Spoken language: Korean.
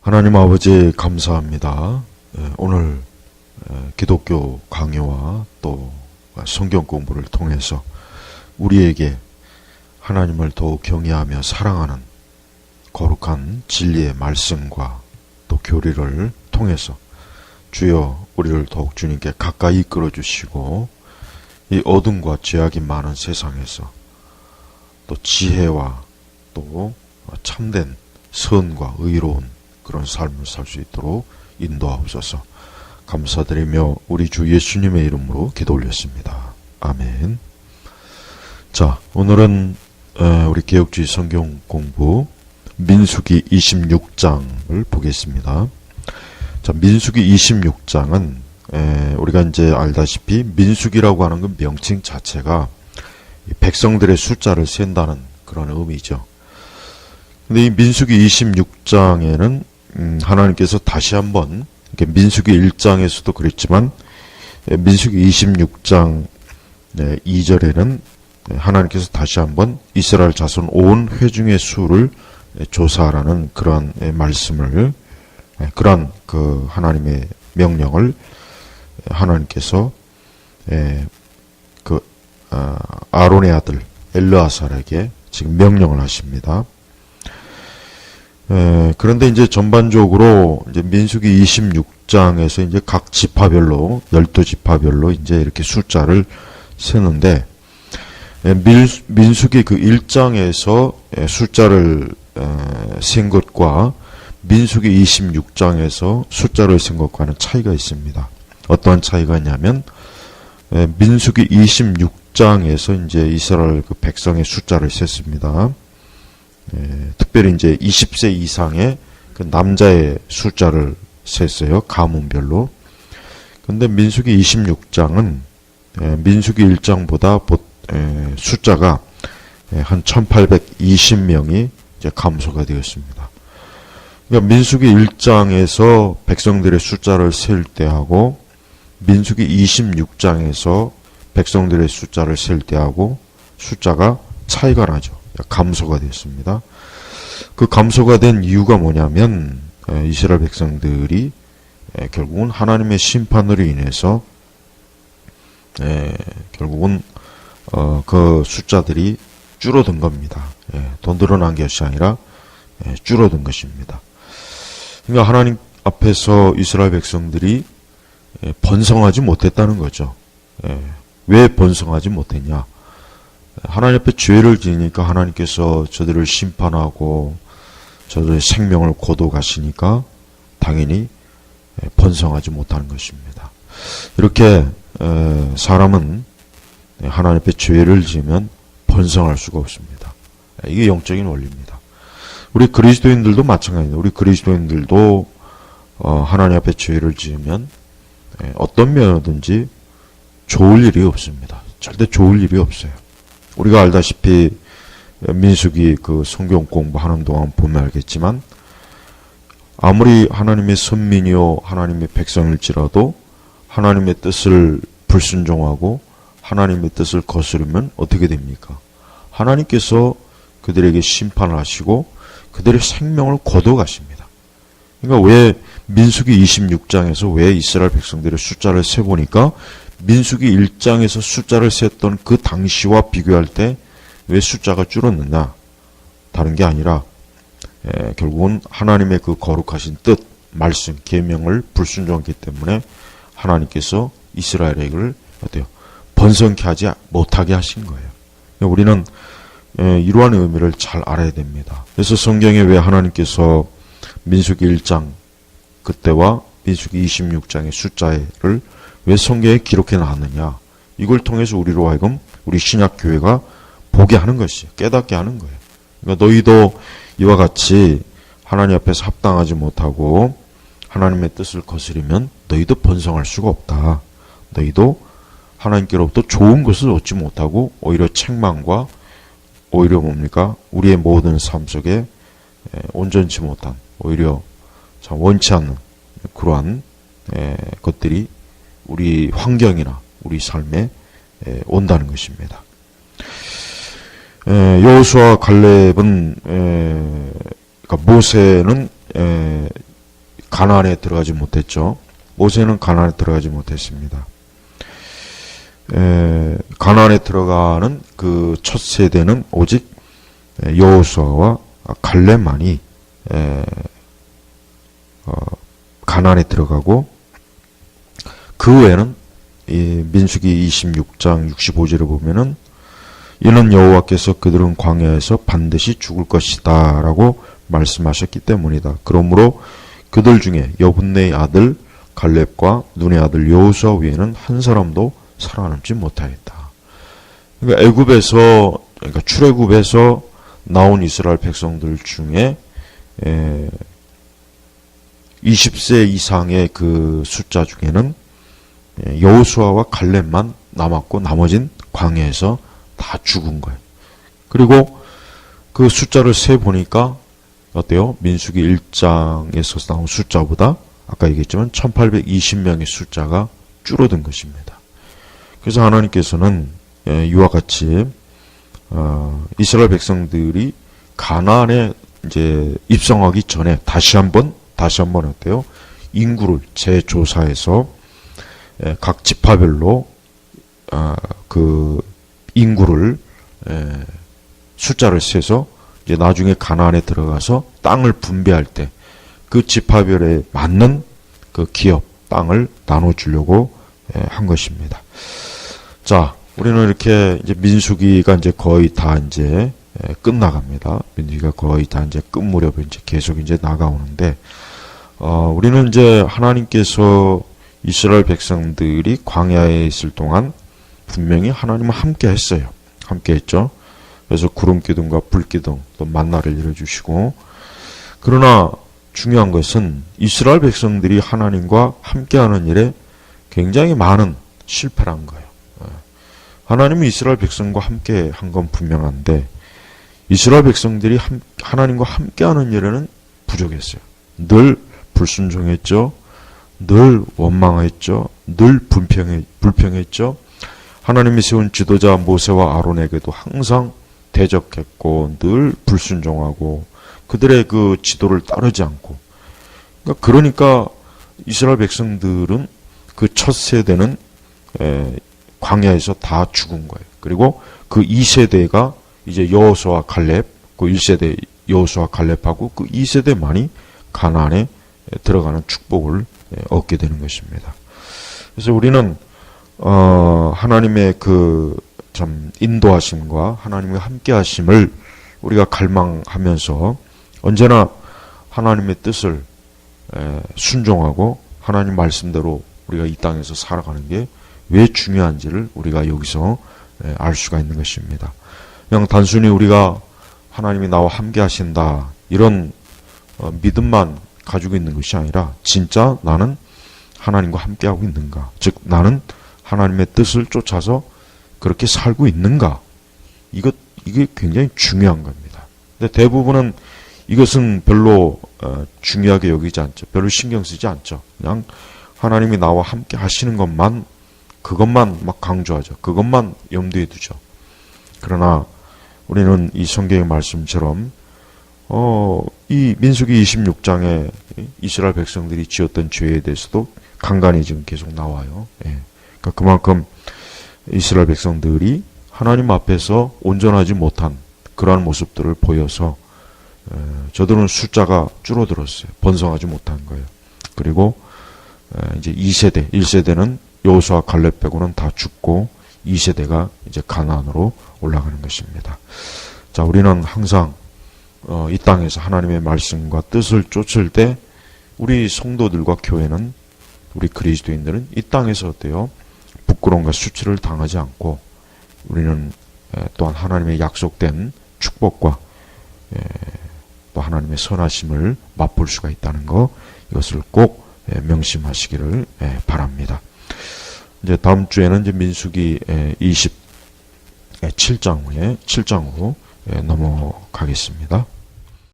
하나님 아버지 감사합니다. 오늘 기독교 강요와 또 성경 공부를 통해서 우리에게 하나님을 더욱 경외하며 사랑하는 거룩한 진리의 말씀과 또 교리를 통해서 주여 우리를 더욱 주님께 가까이 이끌어 주시고 이 어둠과 죄악이 많은 세상에서 또 지혜와 또 참된 선과 의로운 그런 삶을 살 수 있도록 인도하옵소서. 감사드리며 우리 주 예수님의 이름으로 기도 올렸습니다. 아멘. 자, 오늘은 우리 개혁주의 성경 공부 민수기 26장을 보겠습니다. 자, 민수기 26장은 우리가 이제 알다시피 민수기라고 하는 그 명칭 자체가 백성들의 숫자를 센다는 그런 의미죠. 근데 이 민수기 26장에는 하나님께서 다시 한번 민수기 1장에서도 그랬지만 민수기 26장 2절에는 하나님께서 다시 한번 이스라엘 자손 온 회중의 수를 조사하라는 그러한 말씀을 그러한 그 하나님의 명령을 하나님께서 그 아론의 아들 엘르아살에게 지금 명령을 하십니다. 그런데 이제 전반적으로 이제 민수기 26장에서 이제 각 지파별로 12지파별로 이제 이렇게 숫자를 세는데 민수기 그 1장에서 숫자를 센 것과 민수기 26장에서 숫자를 센 것과는 차이가 있습니다. 어떠한 차이가 있냐면 민수기 26장에서 이제 이스라엘 그 백성의 숫자를 셌습니다. 특별히 이제 20세 이상의 그 남자의 숫자를 셌어요. 가문별로. 근데 민수기 26장은 민수기 1장보다 숫자가 한 1820명이 이제 감소가 되었습니다. 그러니까 민수기 1장에서 백성들의 숫자를 셀 때하고 민수기 26장에서 백성들의 숫자를 셀 때하고 숫자가 차이가 나죠. 감소가 됐습니다. 그 감소가 된 이유가 뭐냐면 이스라엘 백성들이 결국은 하나님의 심판으로 인해서 결국은 그 숫자들이 줄어든 겁니다. 더 늘어난 것이 아니라 줄어든 것입니다. 그러니까 하나님 앞에서 이스라엘 백성들이 번성하지 못했다는 거죠. 왜 번성하지 못했냐? 하나님 앞에 죄를 지으니까 하나님께서 저들을 심판하고 저들의 생명을 고독하시니까 당연히 번성하지 못하는 것입니다. 이렇게 사람은 하나님 앞에 죄를 지으면 번성할 수가 없습니다. 이게 영적인 원리입니다. 우리 그리스도인들도 마찬가지입니다. 우리 그리스도인들도 하나님 앞에 죄를 지으면 어떤 면이든지 좋을 일이 없습니다. 절대 좋을 일이 없어요. 우리가 알다시피 민수기 그 성경 공부하는 동안 보면 알겠지만 아무리 하나님의 선민이요 하나님의 백성일지라도 하나님의 뜻을 불순종하고 하나님의 뜻을 거스르면 어떻게 됩니까? 하나님께서 그들에게 심판을 하시고 그들의 생명을 거둬가십니다. 그러니까 왜 민수기 26장에서 왜 이스라엘 백성들의 숫자를 세보니까 민수기 1장에서 숫자를 셌던 그 당시와 비교할 때 왜 숫자가 줄었느냐? 다른 게 아니라 결국은 하나님의 그 거룩하신 뜻, 말씀, 계명을 불순종했기 때문에 하나님께서 이스라엘을 어때요? 번성케 하지 못하게 하신 거예요. 우리는 이러한 의미를 잘 알아야 됩니다. 그래서 성경에 왜 하나님께서 민수기 1장 그때와 민수기 26장의 숫자를 왜 성경에 기록해 놨느냐? 이걸 통해서 우리로 하여금 우리 신약교회가 보게 하는 것이에요. 깨닫게 하는 거예요. 그러니까 너희도 이와 같이 하나님 앞에서 합당하지 못하고 하나님의 뜻을 거스르면 너희도 번성할 수가 없다. 너희도 하나님께로부터 좋은 것을 얻지 못하고 오히려 책망과 오히려 뭡니까? 우리의 모든 삶 속에 온전치 못한 오히려 참 원치 않는 그러한 것들이 우리 환경이나 우리 삶에 온다는 것입니다. 여호수아 갈렙은 그러니까 모세는 가나안에 들어가지 못했죠. 모세는 가나안에 들어가지 못했습니다. 가나안에 들어가는 그 첫 세대는 오직 여호수아와 갈렙만이 가나안에 들어가고, 그 외에는 이 민수기 26장 65절을 보면은 이는 여호와께서 그들은 광야에서 반드시 죽을 것이다 라고 말씀하셨기 때문이다. 그러므로 그들 중에 여분네의 아들 갈렙과 눈의 아들 여호수아 외에는 한 사람도 살아남지 못하겠다. 그러니까 그러니까 출애굽에서 나온 이스라엘 백성들 중에 20세 이상의 그 숫자 중에는 여호수아와 갈렙만 남았고 나머진 광야에서 다 죽은 거예요. 그리고 그 숫자를 세 보니까 어때요? 민수기 1장에서 나온 숫자보다 아까 얘기했지만 1820명의 숫자가 줄어든 것입니다. 그래서 하나님께서는 이와 같이 이스라엘 백성들이 가나안에 이제 입성하기 전에 다시 한번 어때요? 인구를 재조사해서 각 지파별로 그 인구를 숫자를 세서 이제 나중에 가나안에 들어가서 땅을 분배할 때 그 지파별에 맞는 그 기업 땅을 나눠주려고 한 것입니다. 자, 우리는 이렇게 이제 민수기가 이제 거의 다 이제 끝나갑니다. 민수기가 거의 다 이제 끝 무렵에 이제 계속 이제 나가오는데, 우리는 이제 하나님께서 이스라엘 백성들이 광야에 있을 동안 분명히 하나님은 함께 했어요. 함께 했죠. 그래서 구름 기둥과 불 기둥 또 만나를 이뤄주시고, 그러나 중요한 것은 이스라엘 백성들이 하나님과 함께하는 일에 굉장히 많은 실패를 한 거예요. 하나님이 이스라엘 백성과 함께 한 건 분명한데 이스라엘 백성들이 하나님과 함께하는 일에는 부족했어요. 늘 불순종했죠. 늘 원망했죠. 늘 불평했죠. 하나님이 세운 지도자 모세와 아론에게도 항상 대적했고 늘 불순종하고 그들의 그 지도를 따르지 않고, 그러니까 이스라엘 백성들은 그 첫 세대는 광야에서 다 죽은 거예요. 그리고 그 2세대가 이제 여호수아와 갈렙, 그 1세대 여호수아와 갈렙하고 그 2세대만이 가나안에 들어가는 축복을 얻게 되는 것입니다. 그래서 우리는 하나님의 그 참 인도하심과 하나님의 함께하심을 우리가 갈망하면서 언제나 하나님의 뜻을 순종하고 하나님 말씀대로 우리가 이 땅에서 살아가는 게 왜 중요한지를 우리가 여기서 알 수가 있는 것입니다. 그냥 단순히 우리가 하나님이 나와 함께 하신다 이런 믿음만 가지고 있는 것이 아니라 진짜 나는 하나님과 함께하고 있는가, 즉 나는 하나님의 뜻을 쫓아서 그렇게 살고 있는가, 이게 굉장히 중요한 겁니다. 근데 대부분은 이것은 별로 중요하게 여기지 않죠. 별로 신경 쓰지 않죠. 그냥 하나님이 나와 함께 하시는 것만, 그것만 막 강조하죠. 그것만 염두에 두죠. 그러나 우리는 이 성경의 말씀처럼 이 민수기 26장에 이스라엘 백성들이 지었던 죄에 대해서도 간간히 지금 계속 나와요. 그러니까 그만큼 이스라엘 백성들이 하나님 앞에서 온전하지 못한 그러한 모습들을 보여서 저들은 숫자가 줄어들었어요. 번성하지 못한 거예요. 그리고 이제 2세대, 1세대는 여호수아 갈렙 빼고는 다 죽고 2세대가 이제 가나안으로 올라가는 것입니다. 자, 우리는 항상 이 땅에서 하나님의 말씀과 뜻을 쫓을 때 우리 성도들과 교회는, 우리 그리스도인들은 이 땅에서 어때요? 부끄러움과 수치를 당하지 않고 우리는 또한 하나님의 약속된 축복과 또 하나님의 선하심을 맛볼 수가 있다는 거, 이것을 꼭 명심하시기를 바랍니다. 이제 다음 주에는 이제 민수기 27장 후 넘어가겠습니다.